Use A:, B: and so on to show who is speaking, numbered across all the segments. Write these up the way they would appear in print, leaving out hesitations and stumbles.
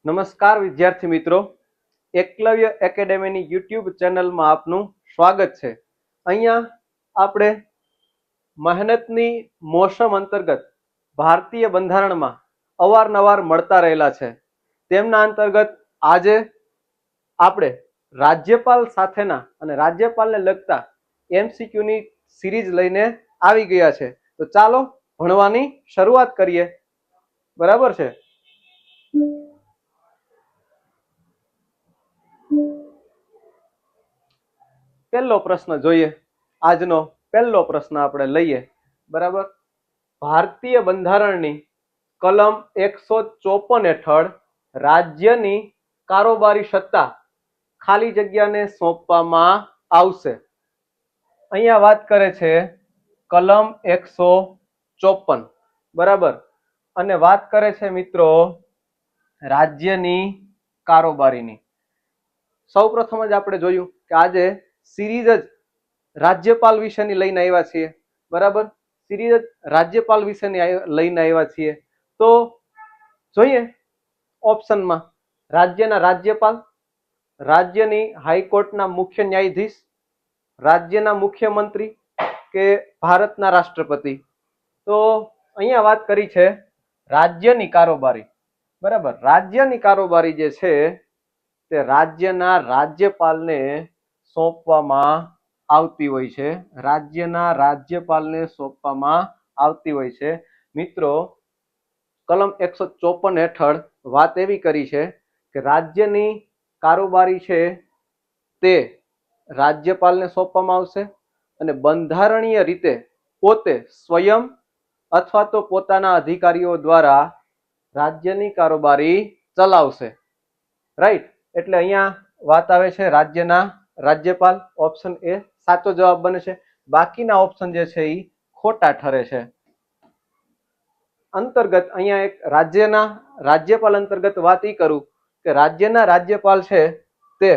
A: નમસ્કાર વિદ્યાર્થી મિત્રો, એકલવ્ય એકેડેમીની યુટ્યુબ ચેનલમાં આપનું સ્વાગત છે। અહીંયા આપણે મહેનતની મોસમ અંતર્ગત ભારતીય બંધારણમાં અવારનવાર મળતા રહેલા છે। તેમના અંતર્ગત આજે આપણે રાજ્યપાલ સાથેના અને રાજ્યપાલને લગતા એમસીક્યુની સિરીઝ લઈને આવી ગયા છે। તો ચાલો ભણવાની શરૂઆત કરીએ। બરાબર છે। પહેલો પ્રશ્ન જોઈએ। આજનો પહેલો પ્રશ્ન આપણે લઈએ। બરાબર, ભારતીય બંધારણની કલમ 154 હેઠળ રાજ્યની કારોબારી સત્તા ખાલી જગ્યાને સોંપવામાં આવશે। અહીંયા વાત કરે છે કલમ 154, બરાબર, અને વાત કરે છે મિત્રો રાજ્યની કારોબારીની। સૌપ્રથમ જ આપણે જોયું કે આજે સિરીઝ જ રાજ્યપાલ વિશેની લઈને આવ્યા છીએ। બરાબર, સિરીઝ જ રાજ્યપાલ વિશેની લઈને આવ્યા છીએ। તો જોઈએ ઓપ્શનમાં રાજ્યના રાજ્યપાલ, રાજ્યની હાઈકોર્ટના મુખ્ય ન્યાયાધીશ, રાજ્યના મુખ્યમંત્રી કે ભારતના રાષ્ટ્રપતિ। તો અહીંયા વાત કરી છે રાજ્યની કારોબારી। બરાબર, રાજ્યની કારોબારી જે છે તે રાજ્યના રાજ્યપાલને સોંપવામાં આવતી હોય છે। રાજ્યના રાજ્યપાલને સોંપવામાં આવતી હોય છે। મિત્રો, કલમ 154 હેઠળ વાત એવી કરી છે કે રાજ્યની કારોબારી છે તે રાજ્યપાલને સોંપવામાં આવશે અને બંધારણીય રીતે પોતે સ્વયં અથવા તો પોતાના અધિકારીઓ દ્વારા રાજ્યની કારોબારી ચલાવશે। રાઈટ, એટલે અહીંયા વાત આવે છે રાજ્યના રાજ્યપાલ। ઓપ્શન એ સાચો જવાબ બને છે। બાકીના ઓપ્શન જે છે એ ખોટા ઠરે છે। અંતર્ગત અહીંયા એક રાજ્યના રાજ્યપાલ અંતર્ગત વાત એ કરું કે રાજ્યના રાજ્યપાલ છે તે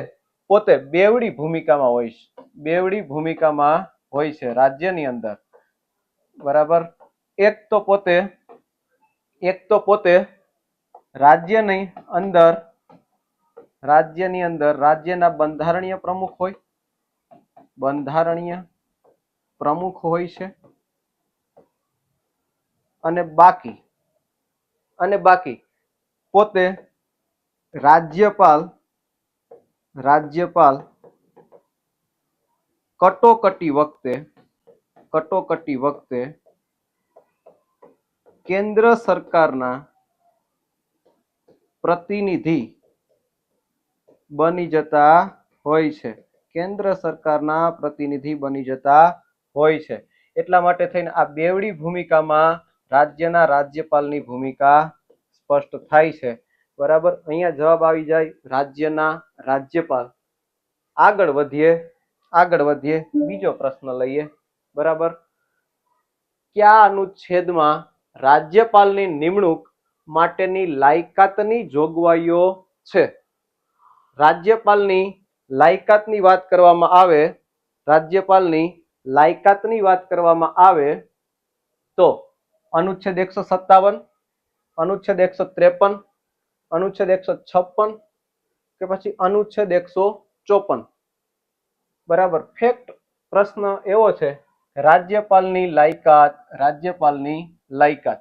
A: પોતે બેવડી ભૂમિકામાં હોય છે। બેવડી ભૂમિકામાં હોય છે રાજ્યની અંદર। બરાબર, એક તો પોતે રાજ્યની અંદર રાજ્યના બંધારણીય પ્રમુખ હોય, બંધારણીય પ્રમુખ હોય છે, અને બાકી પોતે રાજ્યપાલ કટોકટી વખતે કેન્દ્ર સરકારના પ્રતિનિધિ બની જતા હોય છે। કેન્દ્ર સરકારના પ્રતિનિધિ બની જતા હોય છે। એટલા માટે થઈને આ બેવડી ભૂમિકામાં રાજ્યના રાજ્યપાલની ભૂમિકા સ્પષ્ટ થાય છે। બરાબર, અહીંયા જવાબ આવી જાય રાજ્યના રાજ્યપાલ। આગળ વધીએ બીજો પ્રશ્ન લઈએ। બરાબર, કયા અનુચ્છેદમાં રાજ્યપાલની નિમણૂક માટેની લાયકાતની જોગવાઈઓ છે? રાજ્યપાલની લાયકાતની વાત કરવામાં આવે, રાજ્યપાલની લાયકાતની વાત કરવામાં આવે તો અનુચ્છેદ 157, અનુચ્છેદ 153, અનુચ્છેદ 156 કે પછી અનુચ્છેદ 154। બરાબર, ફેક્ટ પ્રશ્ન એવો છે રાજ્યપાલની લાયકાત।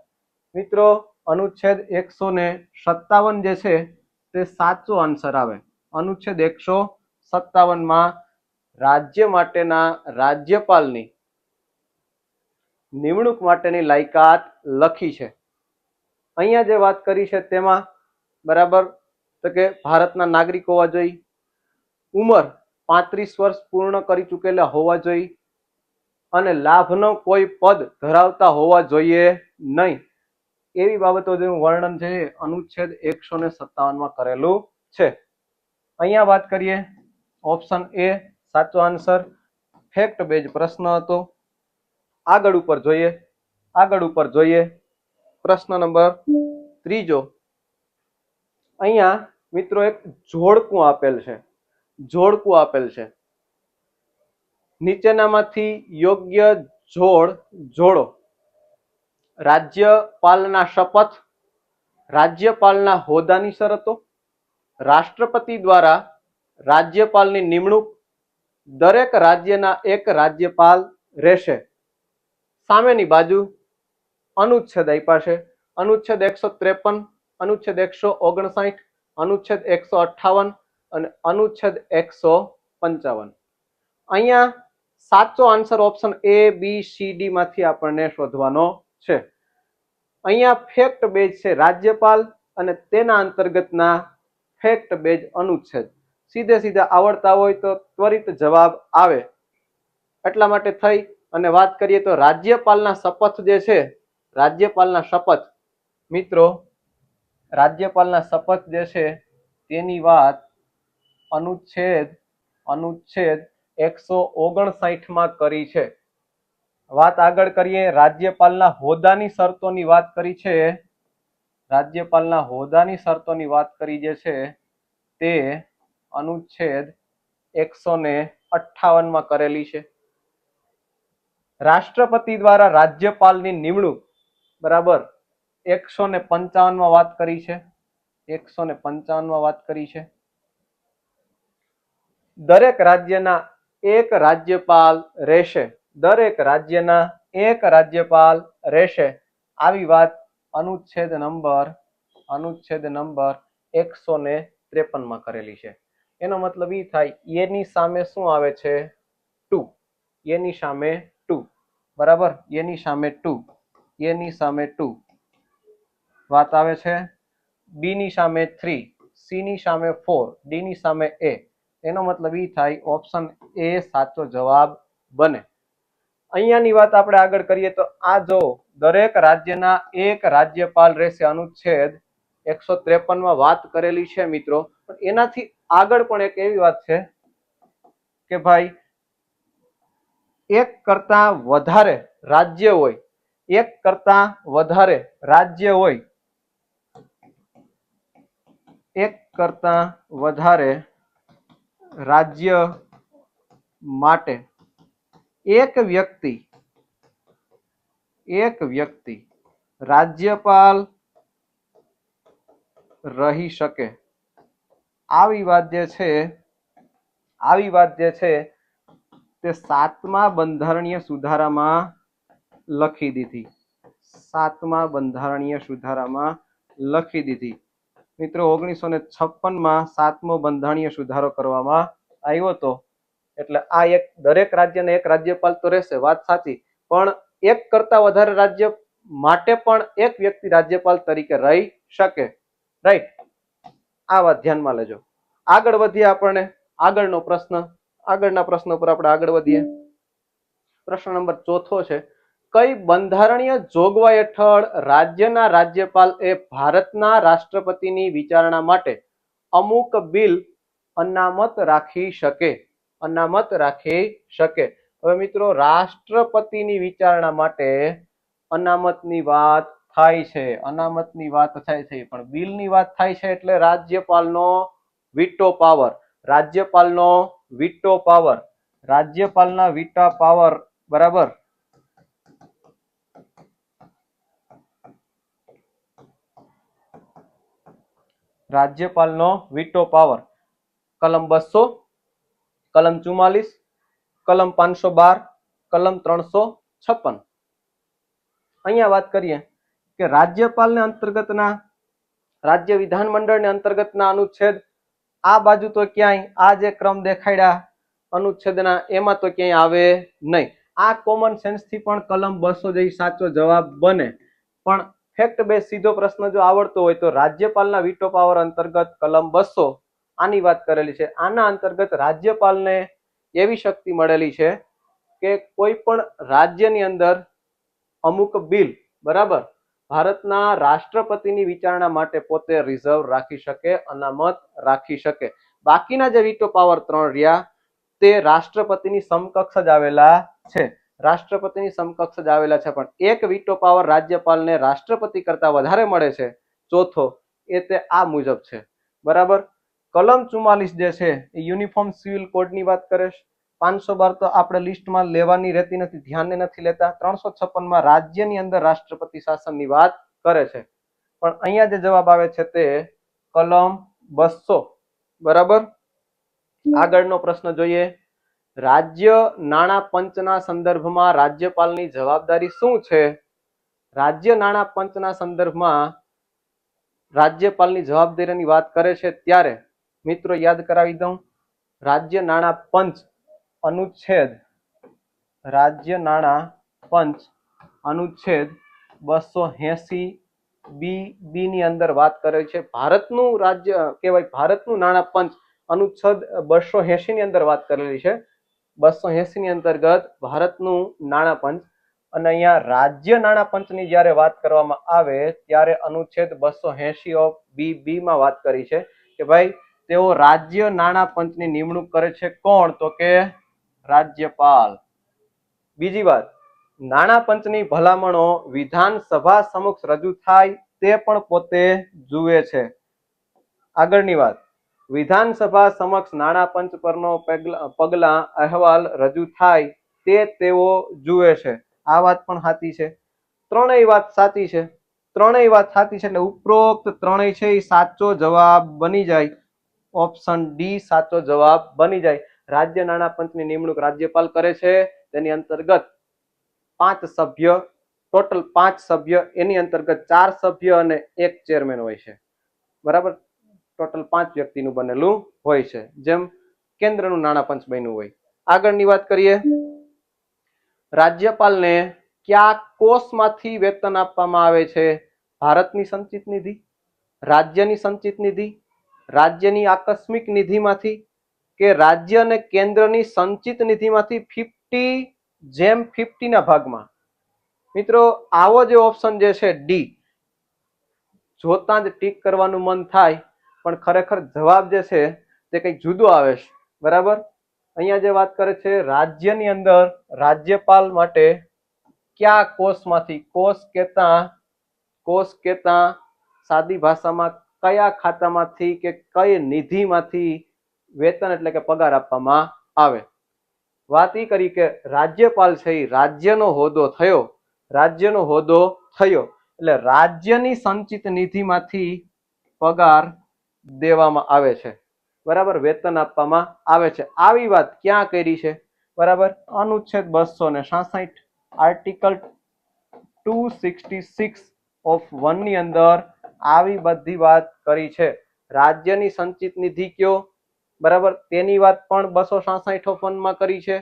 A: મિત્રો, અનુચ્છેદ 157 જે છે તે સાચો આન્સર આવે। અનુચ્છેદ 157 રાજ્ય માટેના રાજ્યપાલની નિમણૂક માટેની લાયકાત લખી છે। અહીંયા જે વાત કરી છે તેમાં બરાબર તો કે ભારતના નાગરિક હોવા જોઈએ, ઉંમર 35 વર્ષ પૂર્ણ કરી ચૂકેલા હોવા જોઈએ અને લાભનો કોઈ પદ ધરાવતા હોવા જોઈએ નહીં। એવી બાબતોનું વર્ણન છે અનુચ્છેદ 157 કરેલું છે। અહીંયા વાત કરીએ ઓપ્શન એ સાચો આન્સર, ફેક્ટ બેઝ પ્રશ્ન હતો। આગળ ઉપર જોઈએ પ્રશ્ન નંબર 3। અહીંયા મિત્રો એક જોડકું આપેલ છે। નીચેનામાંથી યોગ્ય જોડ જોડો। રાજ્યપાલના શપથ, રાજ્યપાલના હોદ્દાની શરતો, રાષ્ટ્રપતિ દ્વારા રાજ્યપાલની નિમણૂક દરેક રાજ્યના એક રાજ્યપાલ રહેશે. સામેની બાજુ અનુચ્છેદ આપ્યા છે. અનુચ્છેદ 153, અનુચ્છેદ 159, અનુચ્છેદ 158 અને અનુચ્છેદ 155. અહીંયા સાચો answer option A, B, C, D માંથી આપણને શોધવાનો છે. અહીંયા ફેક્ટ બેઝ છે રાજ્યપાલ અને તેના અંતર્ગતના ફેક્ટ બેઝ અનુચ્છેદ. સીધે સીધા આવડતા હોય તો ત્વરિત જવાબ આવે. એટલા માટે થઈ અને વાત કરીએ તો રાજ્યપાલના શપથ જે છે, રાજ્યપાલના શપથ મિત્રો, રાજ્યપાલના શપથ જે છે તેની વાત અનુચ્છેદ 159 માં કરી છે. વાત આગળ કરીએ. રાજ્યપાલના હોદ્દાની શરતોની વાત કરી છે. રાજ્યપાલના હોદ્દાની શરતોની વાત કરી જે છે તે અનુચ્છેદ 158 માં કરેલી છે. રાષ્ટ્રપતિ દ્વારા રાજ્યપાલની નિમણૂક બરાબર 155 માં વાત કરી છે. 155 માં વાત કરી છે. દરેક રાજ્યના એક રાજ્યપાલ રહેશે. દરેક રાજ્યના એક રાજ્યપાલ રહેશે. આવી વાત અનુચ્છેદ નંબર 153 માં કરેલી છે. એનો મતલબ એ થાય એની સામે શું આવે છે? 2. એની સામે 2 બરાબર. એની સામે 2, એની સામે 2 વાત આવે છે. બી ની સામે 3, સી ની સામે 4, ડી ની સામે એ. એનો મતલબ એ થાય ઓપ્શન એ સાચો જવાબ બને. અહીંયાની વાત આપણે આગળ કરીએ તો આ જો દરેક રાજ્યના એક રાજ્યપાલ રહેશે અનુચ્છેદ 153 માં વાત કરેલી છે મિત્રો. પણ એનાથી આગળ પણ એક એવી વાત છે કે ભાઈ એક કરતા વધારે રાજ્ય હોય, એક કરતા વધારે રાજ્ય હોય, એક કરતા વધારે રાજ્ય માટે એક વ્યક્તિ રાજ્યપાલ રહી શકે. આવી વાત જે છે તે 7મા બંધારણીય સુધારામાં લખી દીધી. 7મા બંધારણીય સુધારામાં લખી દીધી. મિત્રો 1956 માં 7મો બંધારણીય સુધારો કરવામાં આવ્યો હતો. એટલે આ એક દરેક રાજ્યને એક રાજ્યપાલ તો રહેશે, વાત સાચી, પણ એક કરતા વધારે રાજ્ય માટે પણ એક વ્યક્તિ રાજ્યપાલ તરીકે રહી શકે. રાઈટ, આ વાત ધ્યાનમાં લેજો. આગળ વધીએ. આપણને આગળનો પ્રશ્ન, આગળના પ્રશ્ન પર આપણે આગળ વધીએ. પ્રશ્ન નંબર 4 છે. કઈ બંધારણીય જોગવાઈ હેઠળ રાજ્યના રાજ્યપાલ એ ભારતના રાષ્ટ્રપતિની વિચારણા માટે અમુક બિલ અનામત રાખી શકે? અનામત રાખી શકે. હવે મિત્રો રાષ્ટ્રપતિની વિચારણા માટે અનામતની વાત થાય છે, અનામતની વાત થાય છે, પણ બિલની વાત થાય છે એટલે રાજ્યપાલનો વીટો પાવર, રાજ્યપાલનો વીટો પાવર, રાજ્યપાલના વીટા પાવર બરાબર. રાજ્યપાલનો વીટો પાવર કલમ 200, કલમ 44, કલમ 512, કલમ 356. અહીંયા વાત કરીએ કે રાજ્યપાલને અંતર્ગતના રાજ્ય વિધાનમંડળને અંતર્ગતના અનુચ્છેદ આ બાજુ તો ક્યાંય આ જે ક્રમ દેખાડ્યા અનુચ્છેદના એમાં તો ક્યાંય આવે નહીં. આ કોમન સેન્સથી પણ કલમ 200 જેવી સાચો જવાબ બને. પણ ફેક્ટ બેઝ સીધો પ્રશ્ન જો આવડતો હોય તો રાજ્યપાલના વીટો પાવર અંતર્ગત કલમ 200 આની વાત કરેલી છે. આના અંતર્ગત રાજ્યપાલને એવી શક્તિ મળેલી છે કે કોઈ પણ રાજ્યની અંદર અમુક બિલ બરાબર ભારતના રાષ્ટ્રપતિની વિચારણા માટે પોતે રિઝર્વ રાખી શકે, અનામત રાખી શકે. બાકીના જે વીટો પાવર 3 રહ્યા તે રાષ્ટ્રપતિની સમકક્ષ જ આવેલા છે, રાષ્ટ્રપતિની સમકક્ષ જ આવેલા છે. પણ એક વીટો પાવર રાજ્યપાલને રાષ્ટ્રપતિ કરતા વધારે મળે છે, ચોથો, એ તે આ મુજબ છે બરાબર. કલમ 44 જે છે એ યુનિફોર્મ સિવિલ કોડની વાત કરે છે. 512 તો આપણે લિસ્ટમાં લેવાની રહેતી નથી, ધ્યાને નથી લેતા. 356 માં રાજ્યની અંદર રાષ્ટ્રપતિ શાસનની વાત કરે છે. પણ અહીંયા જે જવાબ આવે છે તે કલમ 200 બરાબર. આગળનો પ્રશ્ન જોઈએ. રાજ્ય નાણાં પંચના સંદર્ભમાં રાજ્યપાલની જવાબદારી શું છે? રાજ્ય નાણાં પંચના સંદર્ભમાં રાજ્યપાલની જવાબદારીની વાત કરે છે ત્યારે મિત્રો યાદ કરાવી દઉં. રાજ્ય નાણાં પંચ અનુચ્છેદ રાજ્ય નાણાં પંચ અનુચ્છેદ 280 બી ની અંદર વાત કરે છે. ભારતનું રાજ્ય કહેવાય, ભારતનું નાણાં પંચ અનુચ્છેદ 280 ની અંદર વાત કરેલી છે. 280 ની અંતર્ગત ભારતનું નાણાં પંચ, અને અહીંયા રાજ્ય નાણાં પંચની જ્યારે વાત કરવામાં આવે ત્યારે અનુચ્છેદ 280 ઓફ બી માં વાત કરી છે કે ભાઈ તેઓ રાજ્ય નાણાં પંચની નિમણૂક કરે છે. કોણ? તો કે રાજ્યપાલ. બીજી વાત, નાણાં પંચની ભલામણો વિધાનસભા સમક્ષ રજૂ થાય તે પણ પોતે જુએ છે. આગળની વાત, વિધાનસભા સમક્ષ નાણાં પંચ પરનો પગલા અહેવાલ રજૂ થાય તે તેઓ જુએ છે. આ વાત પણ સાચી છે. ત્રણેય વાત સાચી છે. ત્રણેય વાત સાચી છે એટલે ઉપરોક્ત ત્રણેય છે એ સાચો જવાબ બની જાય. ઓપ્શન ડી સાચો જવાબ બની જાય. રાજ્ય નાણાં પંચની નિમણૂક રાજ્યપાલ કરે છે. તેની અંતર્ગત 5 સભ્ય, ટોટલ 5 સભ્ય, એની અંતર્ગત 4 સભ્ય અને 1 ચેરમેન હોય છે. બરાબર, ટોટલ 5 વ્યક્તિનું બનેલું હોય છે, જેમ કેન્દ્રનું નાણાં પંચ બન્યું હોય. આગળની વાત કરીએ. રાજ્યપાલને કયા કોષમાંથી વેતન આપવામાં આવે છે? ભારતની સંચિત નિધિ, રાજ્યની સંચિત નિધિ, રાજ્યની આકસ્મિક નિધિમાંથી કે રાજ્ય અને કેન્દ્રની સંચિત નિધિમાંથી 50/50 ના ભાગમાં? મિત્રો આવો જે ઓપ્શન જે છે ડી, જોતા જ ટીક કરવાનું મન થાય પણ ખરેખર જવાબ જે છે તે કંઈક જુદો આવે છે. બરાબર, અહીંયા જે વાત કરે છે રાજ્યની અંદર રાજ્યપાલ માટે કયા કોષમાંથી, કોષ કેતા સાદી ભાષામાં કયા ખાતામાંથી કે કઈ નિધિમાંથી વેતન એટલે કે પગાર આપવામાં આવે? વાત એ કરી કે રાજ્યપાલ છે એ રાજ્યનો હોદ્દો થયો, રાજ્યનો હોદ્દો થયો એટલે રાજ્યની સંચિત નિધિમાંથી પગાર દેવામાં આવે છે. બરાબર, વેતન આપવામાં આવે છે. આવી વાત ક્યાં કરી છે? બરાબર, અનુચ્છેદ 266 આર્ટિકલ 266 ઓફ 1 ની અંદર આવી બધી વાત કરી છે. રાજ્યની સંચિત નિધિ કયો, બરાબર, તેની વાત પણ 266 ઓફ 1 માં કરી છે.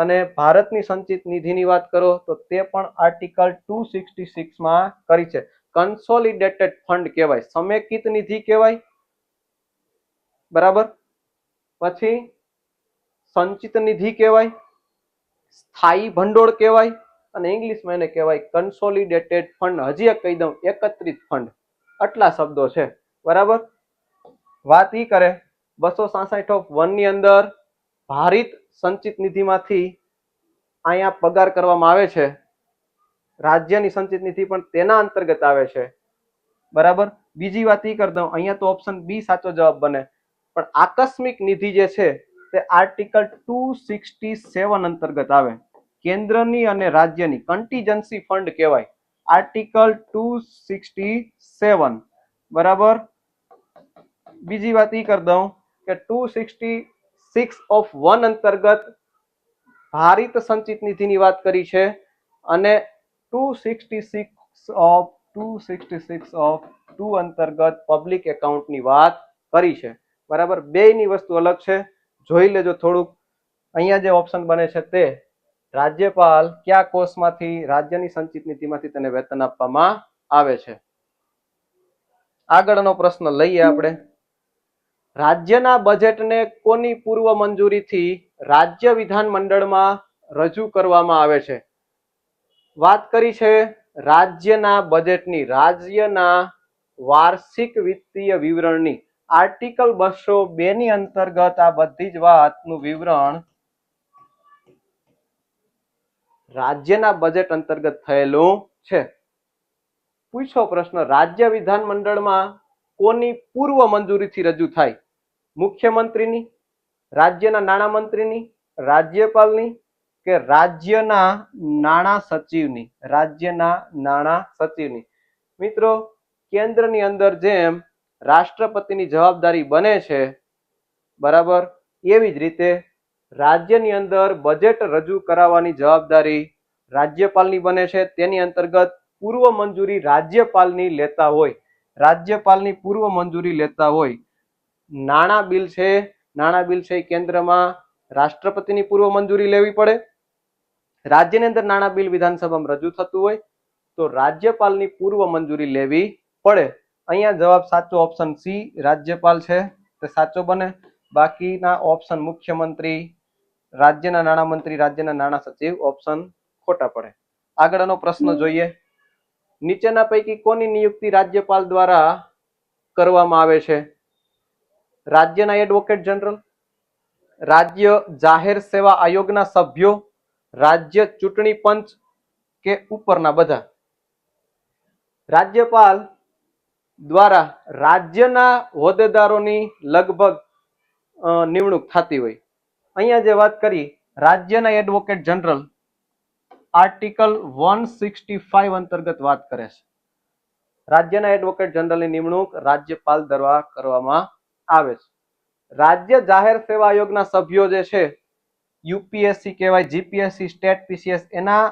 A: અને ભારતની સંચિત નિધિની વાત કરો તો તે પણ આર્ટિકલ 266 માં કરી છે. કન્સોલિડેટેડ ફંડ કહેવાય, સમેકિત નિધિ કહેવાય. બરાબર, પછી સંચિત નિધિ કહેવાય, સ્થાયી ભંડોળ કહેવાય, અને ઇંગ્લિશમાં એને કહેવાય કન્સોલિડેટેડ ફંડ. હજી એક કહી દઉં, એકત્રિત ફંડ. આટલા શબ્દો છે. બરાબર, વાત ઈ કરે 266 ઓફ 1 ની અંદર ભારિત સંચિત નિધિમાંથી અહીંયા પગાર કરવામાં આવે છે. રાજ્યની સંચિત નિધિ પણ તેના અંતર્ગત આવે છે. બરાબર, બીજી વાત ઈ કરી દઉં, અહીંયા તો ઓપ્શન બી સાચો જવાબ બને, પણ આકસ્મિક નિધિ જે છે તે આર્ટિકલ 267 અંતર્ગત આવે. કેન્દ્રની અને રાજ્યની કન્ટીજન્સી ફંડ કહેવાય, આર્ટિકલ 267. બરાબર, બીજી વાત ઈ કરી દઉં કે 266 ઓફ 1 અંતર્ગત ભારિત સંચિત નિધિની વાત કરી છે અને 266 ઓફ 2 અંતર્ગત પબ્લિક એકાઉન્ટની વાત કરી છે. બરાબર, બેયની વસ્તુ અલગ છે, જોઈ લેજો થોડુંક. અહીંયા જે ઓપ્શન બને છે તે રાજ્યપાલ કયા કોષમાંથી, રાજ્યની સંચિત નિધિમાંથી તેને વેતન આપવામાં આવે છે. આગળનો પ્રશ્ન લઈએ આપણે. રાજ્યના બજેટને કોની પૂર્વ મંજૂરીથી રાજ્ય વિધાનમંડળમાં રજૂ કરવામાં આવે છે? વાત કરી છે રાજ્યના બજેટની, રાજ્યના વાર્ષિક વિત્તીય વિવરણની. આર્ટિકલ 202 ની અંતર્ગત આ બધી જ વાતનું વિવરણ રાજ્યના બજેટ અંતર્ગત થયેલું છે. પૂછો પ્રશ્ન, રાજ્ય વિધાનમંડળમાં કોની પૂર્વ મંજૂરીથી રજૂ થાય? મુખ્યમંત્રીની, રાજ્યના નાણામંત્રીની, રાજ્યપાલની કે રાજ્યના નાણાં સચિવની? રાજ્યના નાણાં સચિવની. મિત્રો કેન્દ્રની અંદર જેમ રાષ્ટ્રપતિની જવાબદારી બને છે, બરાબર. એવી જ રીતે રાજ્યની અંદર બજેટ રજૂ કરાવવાની જવાબદારી રાજ્યપાલની બને છે. તેની અંતર્ગત પૂર્વ મંજૂરી રાજ્યપાલની લેતા હોય, રાજ્યપાલની પૂર્વ મંજૂરી લેતા હોય. નાણાં બિલ છે, નાણાં બિલ છે કેન્દ્રમાં રાષ્ટ્રપતિની પૂર્વ મંજૂરી લેવી પડે. રાજ્યની અંદર નાણાં બિલ વિધાનસભામાં રજૂ થતું હોય તો રાજ્યપાલની પૂર્વ મંજૂરી લેવી પડે. અહીંયા જવાબ સાચો ઓપ્શન સી રાજ્યપાલ છે તે સાચો બને. બાકીના ઓપ્શન મુખ્યમંત્રી, રાજ્યના નાણામંત્રી, રાજ્યના નાણાં સચિવ ઓપ્શન ખોટા પડે. આગળનો પ્રશ્ન જોઈએ. નીચેના પૈકી કોની નિયુક્તિ રાજ્યપાલ દ્વારા કરવામાં આવે છે? રાજ્યના એડવોકેટ જનરલ, રાજ્ય જાહેર સેવા આયોગના સભ્યો, રાજ્ય ચૂંટણી પંચ કે ઉપરના બધા? રાજ્યપાલ દ્વારા રાજ્યના હોદ્દેદારોની લગભગ નિમણૂક થતી હોય. અહીંયા જે વાત કરી રાજ્યના એડવોકેટ જનરલ આર્ટિકલ 165 અંતર્ગત વાત કરે છે. રાજ્યના એડવોકેટ જનરલની નિમણૂક રાજ્યપાલ દ્વારા કરવામાં આવે છે. રાજ્ય જાહેર સેવા આયોગના સભ્યો જે છે, યુપીએસસી કહેવાય, જીપીએસસી, સ્ટેટ પીસીએસ, એના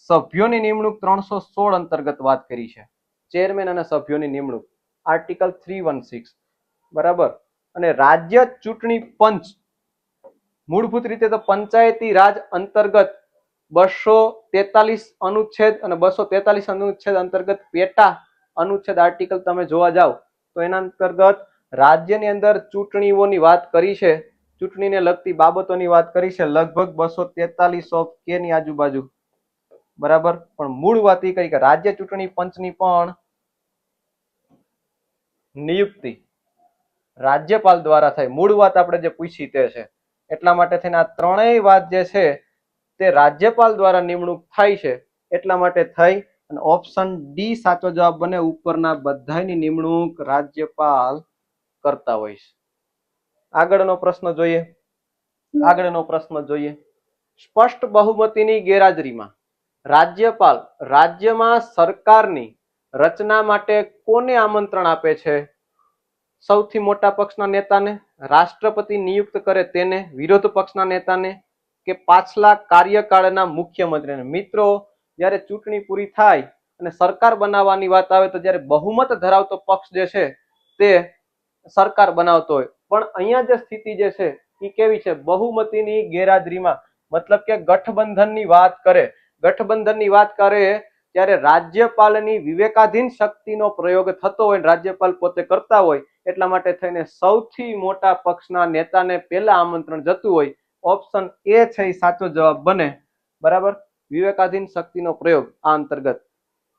A: સભ્યોની નિમણૂક 316 અંતર્ગત વાત કરી છે. ચેરમેન અને સભ્યોની નિમણૂક આર્ટિકલ 316, બરાબર. અને રાજ્ય ચૂંટણી પંચ મૂળભૂત રીતે તો પંચાયતી રાજ અંતર્ગત 243 અનુચ્છેદ અને 243 અનુચ્છેદ અંતર્ગત પેટા અનુચ્છેદ આર્ટિકલ તમે જોવા જાવ તો એના અંતર્ગત રાજ્યની અંદર ચૂંટણીઓની વાત કરી છે, ચૂંટણીને લગતી બાબતોની વાત કરી છે, લગભગ 243 ઓફ કે ની આજુબાજુ, બરાબર. પણ મૂળ વાત એ કરી કે રાજ્ય ચૂંટણી પંચની પણ નિયુક્તિ રાજ્યપાલ દ્વારા થાય. મૂળ વાત આપણે જે પૂછી તે છે, એટલા માટે થઈને આ ત્રણેય વાત જે છે તે રાજ્યપાલ દ્વારા નિમણૂક થાય છે. એટલા માટે થઈ અને ઓપ્શન ડી સાચો જવાબ બને. ઉપરના બધાની નિમણૂક રાજ્યપાલ કરતા હોય છે. આગળનો પ્રશ્ન જોઈએ. આગળનો પ્રશ્ન જોઈએ. સ્પષ્ટ બહુમતીની ગેરહાજરીમાં રાજ્યપાલ રાજ્યમાં સરકારની રચના માટે કોને આમંત્રણ આપે છે? સૌથી મોટા પક્ષના નેતાને, રાષ્ટ્રપતિ નિયુક્ત કરે તેને, વિરોધ પક્ષના નેતાને કે પાછલા કાર્યકાળના મુખ્યમંત્રીને? મિત્રો, જ્યારે ચૂંટણી પૂરી થાય અને સરકાર બનાવવાની વાત આવે તો જ્યારે બહુમત ધરાવતો પક્ષ જે છે તે સરકાર બનાવતો હોય, પણ અહીંયા જે સ્થિતિ જે છે એ કેવી છે? બહુમતીની ગેરહાજરીમાં, મતલબ કે ગઠબંધનની વાત કરે, ગઠબંધનની વાત કરે ત્યારે રાજ્યપાલની વિવેકાધીન શક્તિનો પ્રયોગ થતો હોય, રાજ્યપાલ પોતે કરતા હોય, એટલા માટે થઈને સૌથી મોટા પક્ષના નેતાને પહેલા આમંત્રણ જતું હોય. ઓપ્શન એ છે એ સાચો જવાબ બને, બરાબર. વિવેકાધીન શક્તિનો પ્રયોગ આ અંતર્ગત.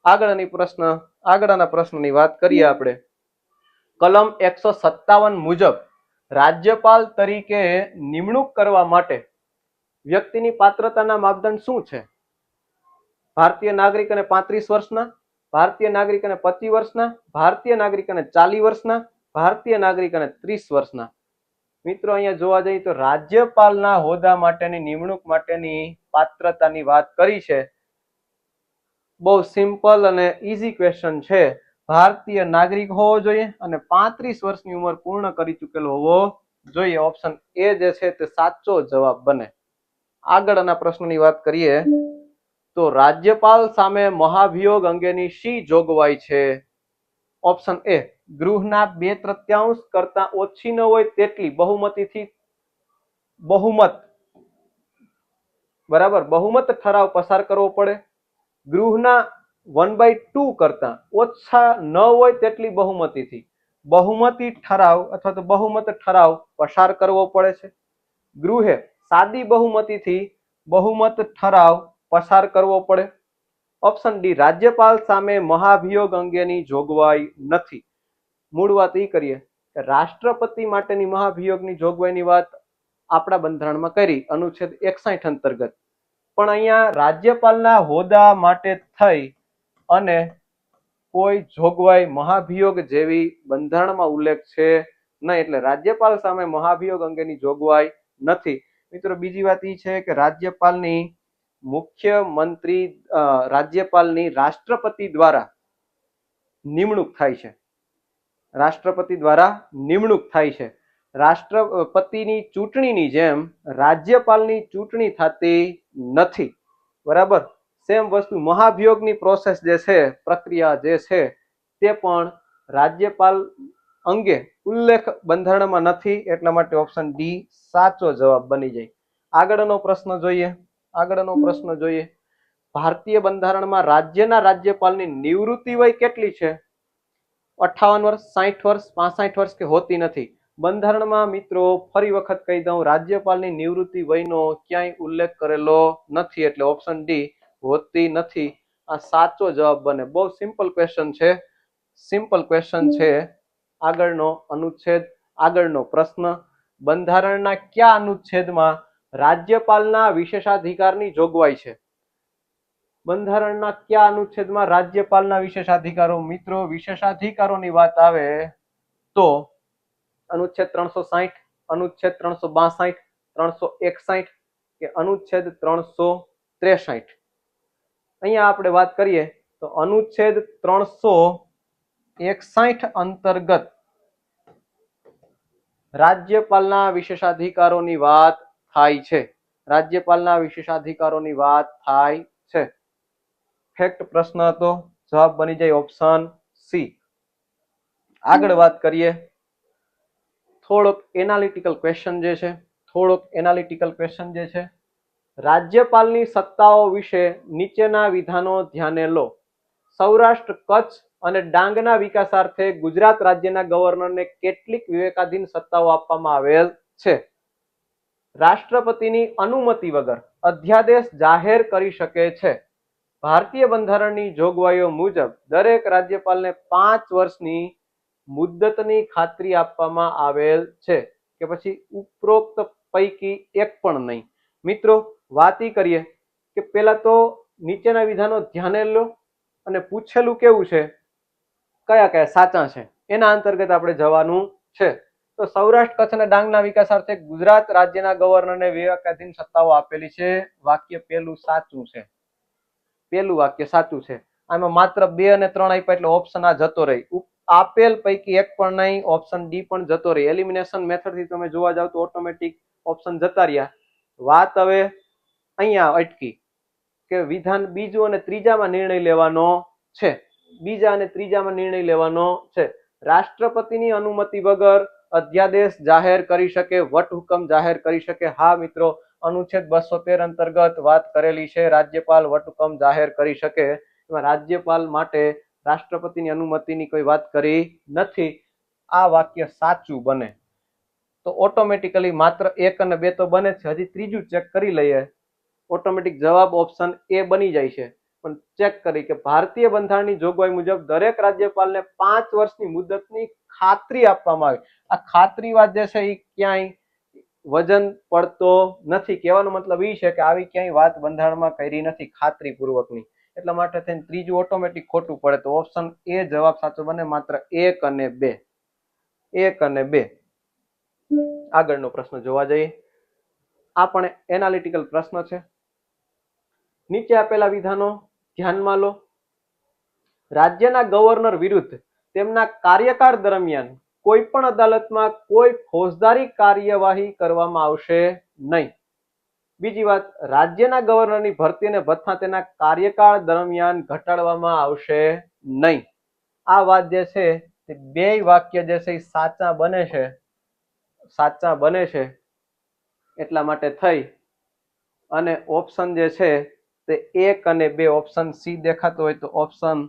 A: આગળના પ્રશ્નની વાત કરીએ આપણે. કલમ 157 મુજબ રાજ્યપાલ તરીકે નિમણૂક કરવા માટે વ્યક્તિની પાત્રતાના માપદંડ શું છે? ભારતીય નાગરિક અને 35 વર્ષના, ભારતીય નાગરિક અને 25 વર્ષના, ભારતીય નાગરિક અને 40 વર્ષના, ભારતીય નાગરિક અને 30 વર્ષના? મિત્રો, અહીંયા જોવા જઈએ તો રાજ્યપાલના હોદ્દા માટેની નિમણૂક માટેની પાત્રતાની વાત કરી છે. બહુ સિમ્પલ અને ઈઝી ક્વેશ્ચન છે. ભારતીય નાગરિક હોવો જોઈએ અને 35 વર્ષની ઉંમર પૂર્ણ કરી ચૂકેલો હોવો જોઈએ. ઓપ્શન એ જે છે તે સાચો જવાબ બને. આગળના પ્રશ્નની વાત કરીએ તો રાજ્યપાલ સામે મહાભિયોગ અંગેની શી જોગવાઈ છે? ઓપ્શન એ, ગૃહના 2/3 કરતા ઓછી ન હોય તેટલી બહુમતીથી બહુમત, બરાબર, બહુમત ઠરાવ પસાર કરવો પડે. ગૃહના 1/2 કરતા ઓછા ન હોય તેટલી બહુમતીથી બહુમતી ઠરાવ અથવા તો બહુમત ઠરાવ પસાર કરવો પડે છે. ગૃહે સાદી બહુમતીથી બહુમત ઠરાવ પસાર કરવો પડે. ઓપ્શન ડી, રાજ્યપાલ સામે મહાભિયોગ અંગેની જોગવાઈ નથી. મૂળ વાત એ કરીએ કે રાષ્ટ્રપતિ માટેની મહાભિયોગની જોગવાઈની વાત આપણા બંધારણમાં કરી અનુચ્છેદ 61 અંતર્ગત, પણ અહીંયા રાજ્યપાલના હોદ્દા માટે થઈ અને કોઈ જોગવાઈ મહાભિયોગ જેવી બંધારણમાં ઉલ્લેખ છે નહીં, એટલે રાજ્યપાલ સામે મહાભિયોગ અંગેની જોગવાઈ નથી. મિત્રો, બીજી વાત એ છે કે રાજ્યપાલની મુખ્યમંત્રી રાજ્યપાલની રાષ્ટ્રપતિ દ્વારા નિમણૂક થાય છે. રાષ્ટ્રપતિ દ્વારા નિમણૂક થાય છે. રાષ્ટ્રપતિની ચૂંટણીની જેમ રાજ્યપાલની ચૂંટણી થતી નથી. બરાબર. સેમ વસ્તુ મહાભિયોગની પ્રોસેસ જે છે, પ્રક્રિયા જે છે, તે પણ રાજ્યપાલ અંગે ઉલ્લેખ બંધારણમાં નથી. એટલા માટે ઓપ્શન ડી સાચો જવાબ બની જાય. આગળનો પ્રશ્ન જોઈએ. ભારતીય બંધારણમાં રાજ્યના રાજ્યપાલની નિવૃત્તિ વય કેટલી છે? 58 વર્ષ, 60 વર્ષ, 65 વર્ષ કે હોતી નથી. બંધારણમાં મિત્રો ફરી વખત કહી દઉં, રાજ્યપાલની નિવૃત્તિ વયનો ક્યાંય ઉલ્લેખ કરેલો નથી. એટલે ઓપ્શન ડી હોતી નથી. આ સાચો જવાબ બને. બહુ સિમ્પલ ક્વેશ્ચન છે. આગળનો પ્રશ્ન, બંધારણના કયા અનુચ્છેદમાં રાજ્યપાલના વિશેષાધિકારની જોગવાઈ છે? બંધારણના કયા અનુચ્છેદમાં રાજ્યપાલના વિશેષાધિકારો? મિત્રો વિશેષાધિકારોની વાત આવે તો અનુચ્છેદ 360, અનુચ્છેદ 362, 361 કે અનુચ્છેદ 363. અહીંયા આપણે વાત કરીએ તો અનુચ્છેદ 361 અંતર્ગત રાજ્યપાલના વિશેષાધિકારોની વાત થાય છે. ફેક્ટ પ્રશ્ન હતો, જવાબ બની જાય ઓપ્શન સી. આગળ વાત કરીએ, થોડોક એનાલિટિકલ ક્વેશ્ચન જે છે, રાજ્યપાલની સત્તાઓ વિશે નીચેના વિધાનો ધ્યાને લો. સૌરાષ્ટ્ર, કચ્છ અને ડાંગના વિકાસાર્થે ગુજરાત રાજ્યના ગવર્નરને કેટલીક વિવેકાધીન સત્તાઓ આપવામાં આવેલ છે? રાષ્ટ્રપતિની અનુમતિ વગર અધ્યાદેશ જાહેર કરી શકે છે. ભારતીય બંધારણની જોગવાઈઓ મુજબ દરેક રાજ્યપાલને 5 વર્ષની મુદ્દતની ખાતરી આપવામાં આવેલ છે કે પછી ઉપરોક્ત પૈકી એક પણ નહીં? મિત્રો વાત કરીએ કે પહેલા તો નીચેના વિધાનો ધ્યાને લો અને પૂછેલું કેવું છે, કયા સાચા છે, એના અંતર્ગત આપણે જવાનું છે. તો સૌરાષ્ટ્ર, કચ્છ અને ડાંગના વિકાસાર્થે ગુજરાત રાજ્યના ગવર્નરને વિવેકાધીન સત્તાઓ આપેલી છે. પહેલું વાક્ય સાચું છે. આમાં માત્ર 2 અને 3 આપ્યા એટલે ઓપ્શન આ જતો રહી. આપેલ પૈકી એક પણ નહીં, ઓપ્શન ડી પણ જતો રહી. એલિમિનેશન મેથડ થી તમે જોવા જાવ તો ઓટોમેટિક ઓપ્શન જતા રહ્યા. વાત હવે અહીંયા અટકી કે વિધાન બીજું અને ત્રીજામાં નિર્ણય લેવાનો છે. રાષ્ટ્રપતિની અનુમતિ વગર અધ્યાદેશ જાહેર કરી શકે, વટહુકમ જાહેર કરી શકે. હા મિત્રો, અનુચ્છેદ 213 અંતર્ગત વાત કરેલી છે, રાજ્યપાલ વટહુકમ જાહેર કરી શકે. એમાં રાજ્યપાલ માટે રાષ્ટ્રપતિની અનુમતિની કોઈ વાત કરી નથી. આ વાક્ય સાચું બને તો ઓટોમેટિકલી માત્ર 1 અને 2 તો બને છે. હજી ત્રીજું ચેક કરી લઈએ. ઓટોમેટિક જવાબ ઓપ્શન એ બની જાય છે. પણ ચેક કરી કે ભારતીય બંધારણની જોગવાઈ મુજબ દરેક રાજ્યપાલને 5 વર્ષની મુદતની ખાતરી આપવામાં આવે. આ ખાતરી વાત જે છે એ ક્યાંય વજન પડતો નથી. કહેવાનો મતલબ એ છે કે આવી ક્યાંય વાત બંધારણમાં કરી નથી ખાતરી પૂર્વકની. એટલા માટે થઈને ત્રીજું ઓટોમેટિક ખોટું પડે. તો ઓપ્શન એ જવાબ સાચો બને. માત્ર 1 અને 2. આગળનો પ્રશ્ન જોવા જઈએ. આ પણ એનાલિટિકલ પ્રશ્ન છે. નીચે આપેલા વિધાનો ધ્યાનમાં લો. રાજ્યના ગવર્નર વિરુદ્ધ તેમના કાર્યકાળ દરમિયાન કોઈ પણ અદાલતમાં કોઈ ફોજદારી કાર્યવાહી કરવામાં આવશે નહીં. બીજી વાત, રાજ્યના ગવર્નરની ભરતી અને ભથ્થા તેના કાર્યકાળ દરમિયાન ઘટાડવામાં આવશે નહીં. આ વાત જે છે તે બે વાક્ય જે છે એ સાચા બને છે. એટલા માટે થઈ અને ઓપ્શન જે છે તે 1 અને 2, ઓપ્શન સી દેખાતો હોય તો ઓપ્શન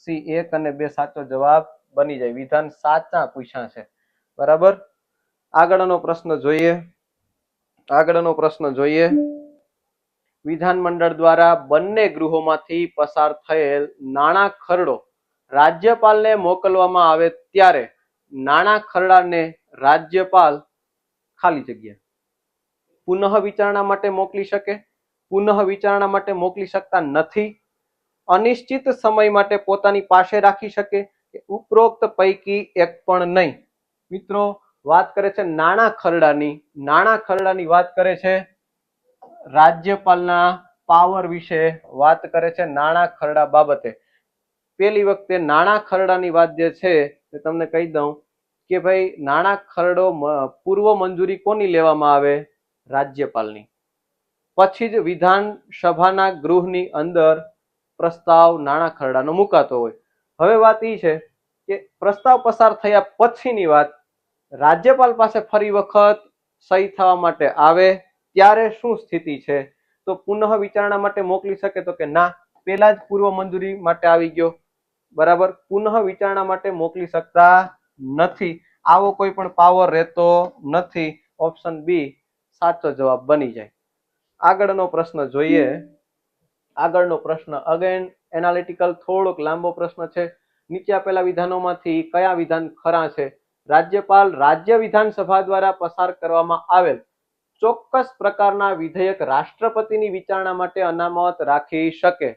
A: સી 1 અને 2 સાચો જવાબ બની જાય. વિધાન સાચા પૂછ્યા છે. બરાબર. આગળનો પ્રશ્ન જોઈએ. વિધાનમંડળ દ્વારા બંને ગૃહોમાંથી પસાર થયેલ નાણાં ખરડો રાજ્યપાલને મોકલવામાં આવે ત્યારે નાણાં ખરડાને રાજ્યપાલ ખાલી જગ્યા પુનઃ વિચારણા માટે મોકલી શકતા નથી, અનિશ્ચિત સમય માટે પોતાની પાસે રાખી શકે કે ઉપરોક્ત પૈકી એક પણ નહીં. મિત્રો વાત કરે છે નાણાં ખરડાની વાત કરે છે, રાજ્યપાલના પાવર વિશે વાત કરે છે નાણાં ખરડા બાબતે. પેલી વખતે નાણાં ખરડાની વાત જે છે તમને કહી દઉં કે ભાઈ નાણાં ખરડો પૂર્વ મંજૂરી કોની લેવામાં આવે? રાજ્યપાલની. પછી જ વિધાનસભાના ગૃહની અંદર પ્રસ્તાવ નાણાં ખરડાનો મુકાતો હોય. હવે વાત એ છે કે પ્રસ્તાવ પસાર થયા પછીની વાત રાજ્યપાલ પાસે ફરી વખત સહી થવા માટે આવે ત્યારે શું સ્થિતિ છે? તો પુનઃ વિચારણા માટે મોકલી શકે? તો કે ના, પહેલા જ પૂર્વ મંજૂરી માટે આવી ગયો. બરાબર, પુનઃ વિચારણા માટે મોકલી શકતા નથી. આવો કોઈ પણ પાવર રહેતો નથી. ઓપ્શન બી સાચો જવાબ બની જાય. આગળનો પ્રશ્ન જોઈએ. આગળનો પ્રશ્ન અગેન એનાલિટિકલ, થોડોક લાંબો પ્રશ્ન છે. નીચે આપેલા વિધાનોમાંથી કયા વિધાન ખરા છે? રાજ્યપાલ રાજ્ય વિધાનસભા દ્વારા પસાર કરવામાં આવેલ ચોક્કસ પ્રકારના વિધેયક રાષ્ટ્રપતિની વિચારણા માટે અનામત રાખી શકે.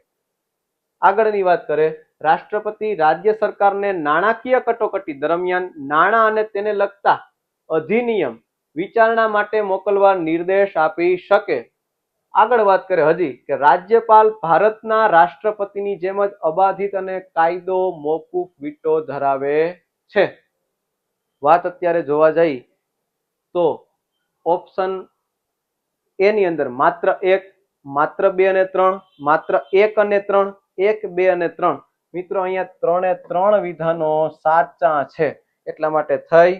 A: આગળની વાત કરે, રાષ્ટ્રપતિ રાજ્ય સરકારને નાણાકીય કટોકટી દરમિયાન નાણાં અને તેને લગતા અધિનિયમ વિચારણા માટે મોકલવા નિર્દેશ આપી શકે. આગળ વાત કરે હજી કે રાજ્યપાલ ભારતના રાષ્ટ્રપતિની જેમ જ અબાધિત અને કાયદો મોકૂફ વીટો ધરાવે છે. વાત અત્યારે જોવા જઈ તો ઓપ્શન એ ની અંદર માત્ર 1, માત્ર 2 અને 3, માત્ર 1 અને 3, 1, 2 અને 3. મિત્રો અહીંયા 3 એ 3 વિધાનો સાચા છે. એટલા માટે થઈ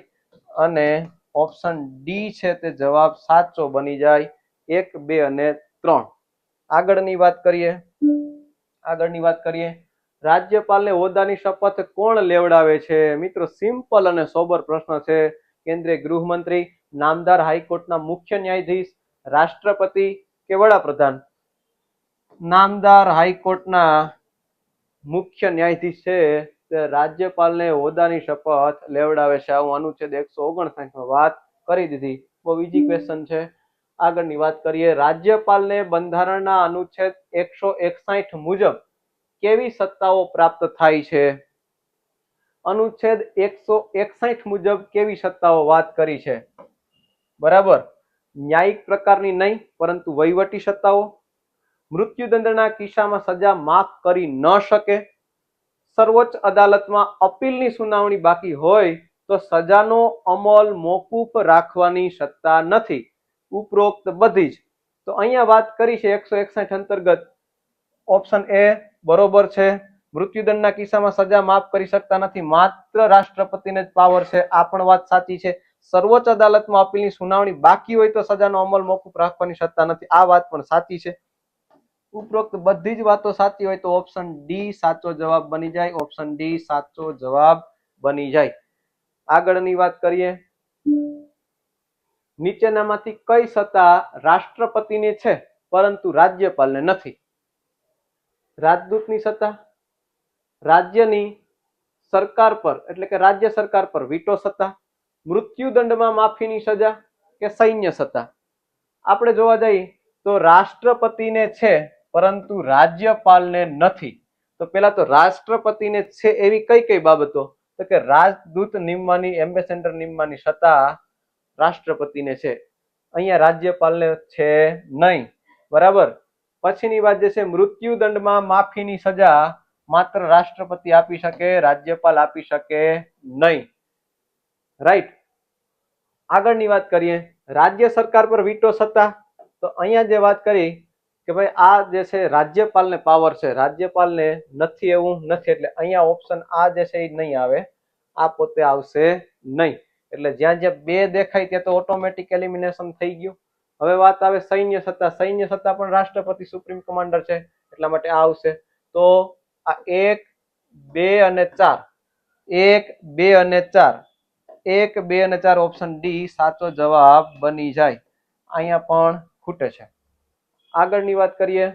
A: અને ઓપ્શન ડી છે તે જવાબ સાચો બની જાય. 1, 2 અને 3. આગળની વાત કરીએ. રાજ્યપાલને હોદ્દાની શપથ કોણ લેવડાવે છે? મિત્રો સિમ્પલ અને સોબર પ્રશ્ન છે. કેન્દ્રીય ગૃહમંત્રી, નામદાર હાઈકોર્ટના મુખ્ય ન્યાયાધીશ, રાષ્ટ્રપતિ કે વડાપ્રધાન? નામદાર હાઈકોર્ટના મુખ્ય ન્યાયાધીશ છે તે રાજ્યપાલને હોદ્દાની શપથ લેવડાવે છે. આવું અનુચ્છેદ 159 માં વાત કરી દીધી. બહુ ઈઝી ક્વેશ્ચન છે. આગળની વાત કરીએ. રાજ્યપાલને બંધારણના અનુચ્છેદ 161 મુજબ કેવી સત્તાઓ પ્રાપ્ત થાય છે? અનુચ્છેદ 161 મુજબ કેવી સત્તાઓ વાત કરી છે? બરાબર, ન્યાયિક પ્રકારની નહીં પરંતુ વહીવટી સત્તાઓ, મૃત્યુદંડના કિસ્સામાં સજા માફ કરી ન શકે, સર્વોચ્ચ અદાલતમાં અપીલની સુનાવણી બાકી હોય તો સજાનો અમલ મોકૂફ રાખવાની સત્તા નથી. ઉપરોક્ત બધી જ. તો અહીંયા વાત કરી છે 161 અંતર્ગત ઓપ્શન એ બરોબર છે. મૃત્યુદંડના કિસ્સામાં સજા માફ કરી શકતા નથી, માત્ર રાષ્ટ્રપતિને જ પાવર છે. આ પણ વાત સાચી છે. સર્વોચ્ચ અદાલતમાં અપીલની સુનાવણી બાકી હોય તો સજાનો અમલ મોકૂફ રાખવાની સત્તા નથી. આ વાત પણ સાચી છે. ઉપરોક્ત બધી જ વાતો સાચી હોય તો ઓપ્શન ડી સાચો જવાબ બની જાય. ઓપ્શન ડી સાચો જવાબ બની જાય. આગળની વાત કરીએ. નીચેનામાંથી કઈ સત્તા રાષ્ટ્રપતિને છે પરંતુ રાજ્યપાલને નથી? રાજદૂતની સત્તા, રાજ્યની સરકાર પર એટલે કે રાજ્ય સરકાર પર વીટો સત્તા, મૃત્યુદંડમાં માફીની સજા કે સૈન્ય સત્તા? આપણે જોવા જઈએ તો રાષ્ટ્રપતિને છે પરંતુ રાજ્યપાલને નથી. તો પેલા તો રાષ્ટ્રપતિને છે એવી કઈ કઈ બાબતો? તો કે રાજદૂત નિમવાની, એમ્બેસેડર નિમવાની સત્તા રાષ્ટ્રપતિને છે. અહીંયા રાજ્યપાલને છે નહીં. બરાબર. પછીની વાત જે છે, મૃત્યુદંડમાં માફીની સજા માત્ર રાષ્ટ્રપતિ આપી શકે, રાજ્યપાલ આપી શકે નહીં. રાઈટ. આગળની વાત કરીએ. રાજ્ય સરકાર પર વીટો સત્તા. તો અહીંયા જે વાત કરી કે ભાઈ આ જે છે રાજ્યપાલને પાવર છે, રાજ્યપાલને નથી એવું નથી. એટલે અહીંયા ઓપ્શન આ જે છે એ નહીં આવે. આ પોતે આવશે નહીં. એટલે જ્યાં જ્યાં બે દેખાય ત્યાં તો ઓટોમેટિક એલિમિનેશન થઈ ગયું. હવે વાત આવે સૈન્ય સત્તા. સૈન્ય સત્તા પણ રાષ્ટ્રપતિ સુપ્રીમ કમાન્ડર છે, એટલા માટે આ આવશે. તો આ 1, 2 અને 4, 1, 2 અને 4, 1, 2 અને 4 ઓપ્શન ડી સાચો જવાબ બની જાય. અહીંયા પણ ખૂટે છે. આગળની વાત કરીએ.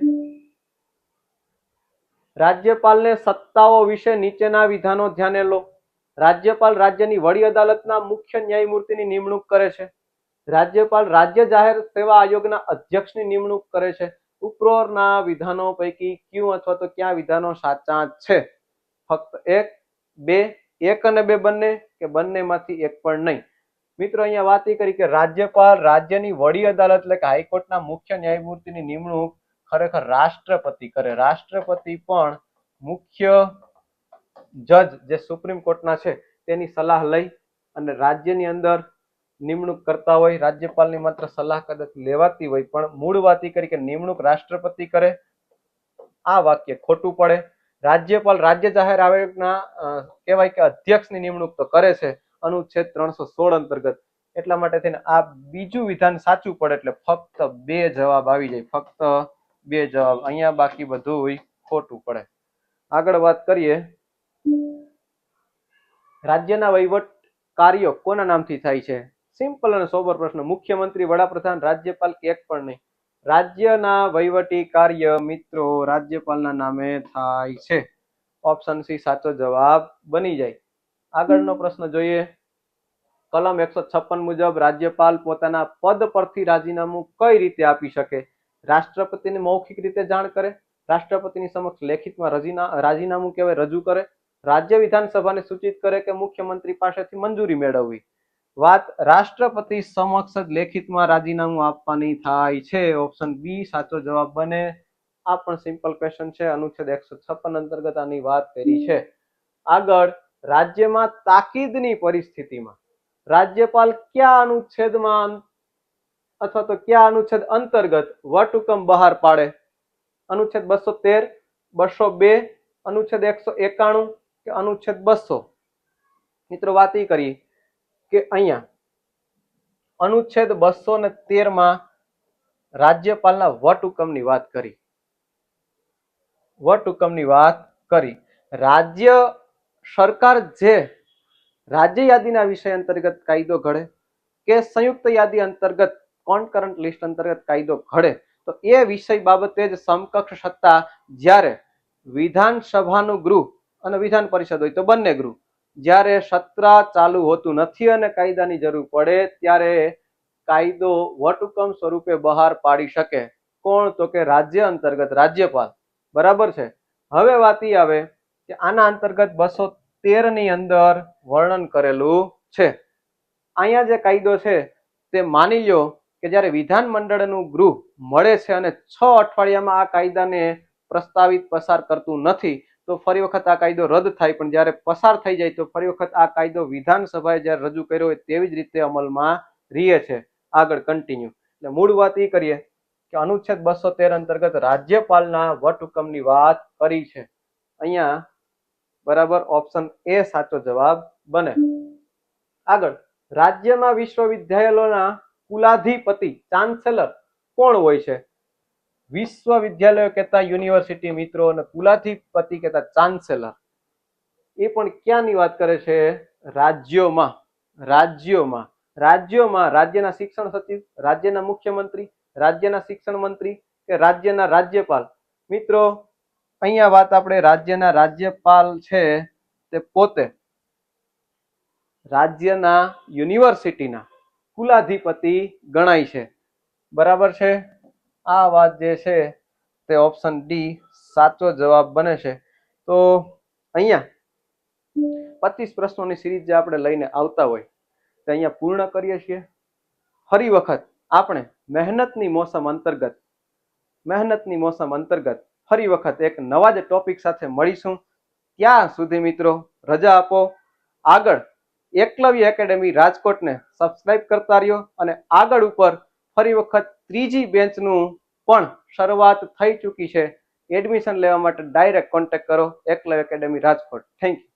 A: રાજ્યપાલને સત્તાઓ વિશે નીચેના વિધાનો ધ્યાને લો. રાજ્યપાલ રાજ્યની વડી અદાલતના મુખ્ય ન્યાયમૂર્તિની નિમણૂક કરે છે. રાજ્યપાલ રાજ્ય જાહેર સેવા આયોગના અધ્યક્ષની નિમણૂક કરે છે. ઉપરોના વિધાનો પૈકી ક્યું અથવા તો કયા વિધાનો સાચા છે? ફક્ત 1, 2, 1 અને 2 બંને કે બંનેમાંથી એક પણ નહીં. મિત્રો અહીંયા વાત એ કરી કે રાજ્યપાલ રાજ્યની વડી અદાલત એટલે કે હાઈકોર્ટના મુખ્ય ન્યાયમૂર્તિની નિમણૂક ખરેખર રાષ્ટ્રપતિ કરે. રાષ્ટ્રપતિ પણ મુખ્ય જજ જે સુપ્રીમ કોર્ટના છે તેની સલાહ લઈ અને રાજ્યની અંદર નિમણૂક કરતા હોય. રાજ્યપાલની માત્ર સલાહ કદાચ લેવાતી હોય, પણ મૂળ વાત એ કરી કે નિમણૂક રાષ્ટ્રપતિ કરે. આ વાક્ય ખોટું પડે. રાજ્યપાલ રાજ્ય જાહેર આયોગના કહેવાય કે અધ્યક્ષની નિમણૂક તો કરે છે અનુચ્છેદ 316 અંતર્ગત. એટલા માટે થઈને આ બીજું વિધાન સાચું પડે, એટલે ફક્ત 2 જવાબ આવી જાય. ફક્ત 2 જવાબ અહીંયા, બાકી બધું ખોટું પડે. આગળ વાત કરીએ, રાજ્યના વહીવટ કાર્યો કોના નામથી થાય છે? સિમ્પલ અને સોબર પ્રશ્ન. મુખ્યમંત્રી, વડાપ્રધાન, રાજ્યપાલ કે એક પણ નહીં. રાજ્યના વહીવટી કાર્ય મિત્રો રાજ્યપાલના નામે થાય છે. ઓપ્શન સી સાચો જવાબ બની જાય. આગળનો પ્રશ્ન જોઈએ. કલમ 156 મુજબ રાજ્યપાલ પોતાના પદ પરથી રાજીનામું કઈ રીતે આપી શકે? રાષ્ટ્રપતિને મૌખિક રીતે જાણ કરે, રાષ્ટ્રપતિની સમક્ષ લેખિતમાં રાજીનામું કહેવાય રજૂ કરે, રાજ્ય વિધાનસભાને સૂચિત કરે કે મુખ્યમંત્રી પાસેથી મંજૂરી મેળવવી. વાત રાષ્ટ્રપતિ સમક્ષ જ લેખિતમાં રાજીનામું આપવાની થાય છે. ઓપ્શન બી સાચો જવાબ બને. આ પણ સિમ્પલ ક્વેશ્ચન છે. અનુચ્છેદ 156 અંતર્ગત આની વાત કરી છે. આગળ, રાજ્યમાં તાકીદની પરિસ્થિતિમાં રાજ્યપાલ કયા અનુચ્છેદમાં અથવા તો કયા અનુચ્છેદ અંતર્ગત વટહુકમ બહાર પાડે? અનુચ્છેદ 213, 202, અનુચ્છેદ 191 કે અનુચ્છેદ 200? મિત્રો વાત એ કરીએ કે અહીંયા અનુચ્છેદ 213 માં રાજ્યપાલના વટહુકમની વાત કરી. વટહુકમની વાત કરી. રાજ્ય સરકાર જે રાજ્ય યાદીના વિષય અંતર્ગત કાયદો ઘડે કે સંયુક્ત યાદી અંતર્ગત કોન્કરન્ટ લિસ્ટ અંતર્ગત કાયદો ઘડે, તો એ વિષય બાબતે જ સમકક્ષ સત્તા જ્યારે વિધાનસભાનું ગૃહ અને વિધાન પરિષદ હોય તો બંને ગૃહ જ્યારે સત્ર ચાલુ હોતું નથી અને કાયદાની જરૂર પડે ત્યારે કાયદો વટહુકમ સ્વરૂપે બહાર પાડી શકે. કોણ? તો કે રાજ્ય અંતર્ગત રાજ્યપાલ. બરાબર છે. હવે વાત એ આવે કે આના અંતર્ગત 213 ની અંદર વર્ણન કરેલું છે. અહીંયા જે કાયદો છે તે માની લો કે જ્યારે વિધાનમંડળનું ગૃહ મળે છે અને 6 અઠવાડિયામાં આ કાયદાને પ્રસ્તાવિત પસાર કરતું નથી, તો ફરી વખત આ કાયદો રદ થાય. પણ જ્યારે પસાર થઈ જાય તો ફરી વખત આ કાયદો વિધાનસભાએ જ્યારે રજૂ કર્યો હોય તેવી જ રીતે અમલમાં રહે છે. આગળ કન્ટિન્યુ. એટલે મૂળ વાત એ કરીએ કે અનુચ્છેદ 213 અંતર્ગત રાજ્યપાલના વટહુકમની વાત કરી છે. અહીંયા બરાબર ઓપ્શન એ સાચો જવાબ બને. આગળ, રાજ્યમાં વિશ્વવિદ્યાલયોના કુલાધિપતિ ચાન્સેલર કોણ હોય છે? વિશ્વવિદ્યાલયો કહેતા યુનિવર્સિટી મિત્રો અને કુલાધિપતિ કહેતા ચાન્સેલર. એ પણ ક્યાંની વાત કરે છે? રાજ્યોમાં. રાજ્યોમાં. રાજ્યોમાં રાજ્યના શિક્ષણ સચિવ, રાજ્યના મુખ્યમંત્રી, રાજ્યના શિક્ષણ મંત્રી કે રાજ્યના રાજ્યપાલ? મિત્રો અહીંયા વાત આપણે રાજ્યના રાજ્યપાલ છે તે પોતે રાજ્યના યુનિવર્સિટીના કુલાધિપતિ ગણાય છે. બરાબર છે. આ વાત જે છે તે ઓપ્શન ડી સાચો જવાબ બને છે. તો અહીંયા 25 પ્રશ્નોની સિરીઝ જે આપણે લઈને આવતા હોય તે અહીંયા પૂર્ણ કરીએ છીએ. ફરી વખત આપણે મહેનતની મોસમ અંતર્ગત ફરી વખત એક નવા જ ટોપિક સાથે મળીશું. ત્યાં સુધી મિત્રો રજા આપો. આગળ એકલવ્ય એકેડેમી રાજકોટને સબસ્ક્રાઇબ કરતા રહ્યો અને આગળ ઉપર ફરી વખત ત્રીજી બેન્ચનું પણ શરૂઆત થઈ ચૂકી છે. એડમિશન લેવા માટે ડાયરેક્ટ કોન્ટેક્ટ કરો Eklavya academy Rajkot. Thank you.